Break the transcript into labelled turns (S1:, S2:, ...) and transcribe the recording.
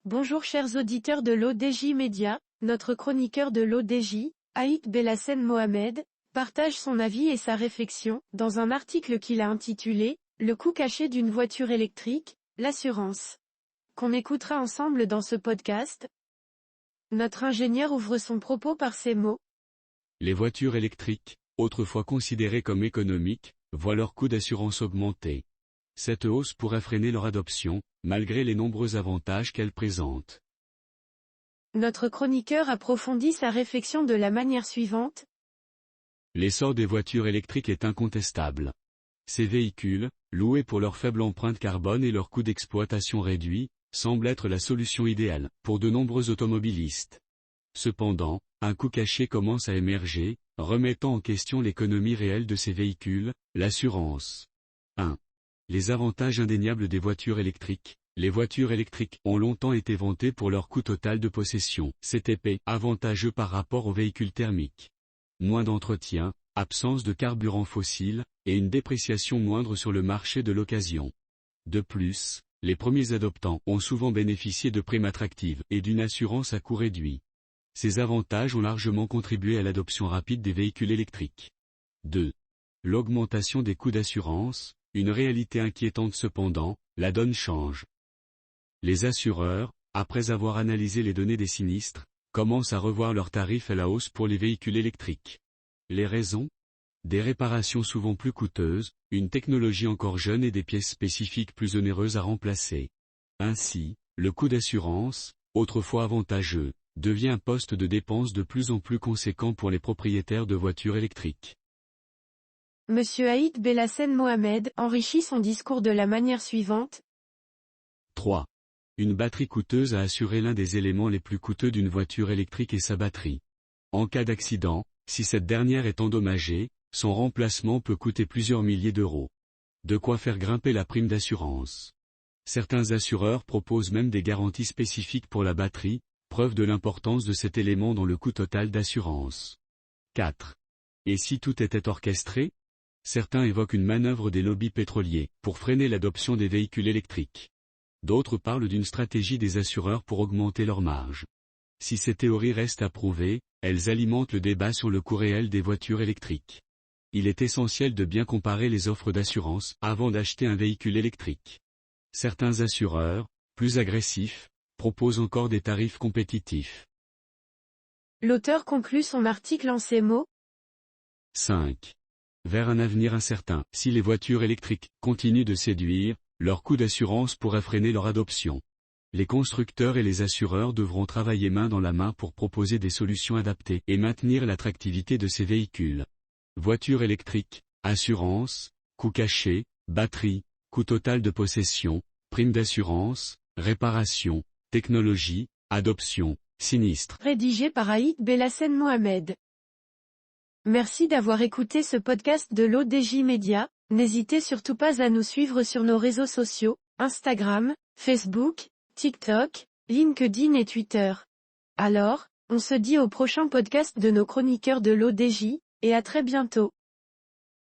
S1: Bonjour chers auditeurs de l'ODJ Média, notre chroniqueur de l'ODJ, Aït Belhassen Mohamed, partage son avis et sa réflexion, dans un article qu'il a intitulé « Le coût caché d'une voiture électrique, l'assurance », qu'on écoutera ensemble dans ce podcast. Notre ingénieur ouvre son propos par ces mots.
S2: Les voitures électriques, autrefois considérées comme économiques, voient leur coût d'assurance augmenter. Cette hausse pourrait freiner leur adoption, malgré les nombreux avantages qu'elles présentent.
S1: Notre chroniqueur approfondit sa réflexion de la manière suivante.
S2: L'essor des voitures électriques est incontestable. Ces véhicules, loués pour leur faible empreinte carbone et leur coût d'exploitation réduit, semblent être la solution idéale pour de nombreux automobilistes. Cependant, un coût caché commence à émerger, remettant en question l'économie réelle de ces véhicules, l'assurance. 1. Les avantages indéniables des voitures électriques. Les voitures électriques ont longtemps été vantées pour leur coût total de possession, CTP, avantageux par rapport aux véhicules thermiques. Moins d'entretien, absence de carburant fossile, et une dépréciation moindre sur le marché de l'occasion. De plus, les premiers adoptants ont souvent bénéficié de primes attractives et d'une assurance à coût réduit. Ces avantages ont largement contribué à l'adoption rapide des véhicules électriques. 2. L'augmentation des coûts d'assurance, une réalité inquiétante cependant, la donne change. Les assureurs, après avoir analysé les données des sinistres, commencent à revoir leurs tarifs à la hausse pour les véhicules électriques. Les raisons ? Des réparations souvent plus coûteuses, une technologie encore jeune et des pièces spécifiques plus onéreuses à remplacer. Ainsi, le coût d'assurance, autrefois avantageux, devient un poste de dépense de plus en plus conséquent pour les propriétaires de voitures électriques.
S1: Monsieur Aït Belhassen Mohamed enrichit son discours de la manière suivante.
S2: 3. Une batterie coûteuse a assuré l'un des éléments les plus coûteux d'une voiture électrique est sa batterie. En cas d'accident, si cette dernière est endommagée, son remplacement peut coûter plusieurs milliers d'euros. De quoi faire grimper la prime d'assurance. Certains assureurs proposent même des garanties spécifiques pour la batterie, preuve de l'importance de cet élément dans le coût total d'assurance. 4. Et si tout était orchestré ? Certains évoquent une manœuvre des lobbies pétroliers, pour freiner l'adoption des véhicules électriques. D'autres parlent d'une stratégie des assureurs pour augmenter leurs marges. Si ces théories restent approuvées, elles alimentent le débat sur le coût réel des voitures électriques. Il est essentiel de bien comparer les offres d'assurance avant d'acheter un véhicule électrique. Certains assureurs, plus agressifs, proposent encore des tarifs compétitifs.
S1: L'auteur conclut son article en ces mots.
S2: 5. Vers un avenir incertain, si les voitures électriques continuent de séduire, leur coût d'assurance pourrait freiner leur adoption. Les constructeurs et les assureurs devront travailler main dans la main pour proposer des solutions adaptées et maintenir l'attractivité de ces véhicules. Voitures électriques, assurance, coût caché, batterie, coût total de possession, prime d'assurance, réparation, technologie, adoption, sinistre.
S1: Rédigé par Aït Belhassen Mohamed. Merci d'avoir écouté ce podcast de l'ODJ Média. N'hésitez surtout pas à nous suivre sur nos réseaux sociaux, Instagram, Facebook, TikTok, LinkedIn et Twitter. Alors, on se dit au prochain podcast de nos chroniqueurs de l'ODJ, et à très bientôt.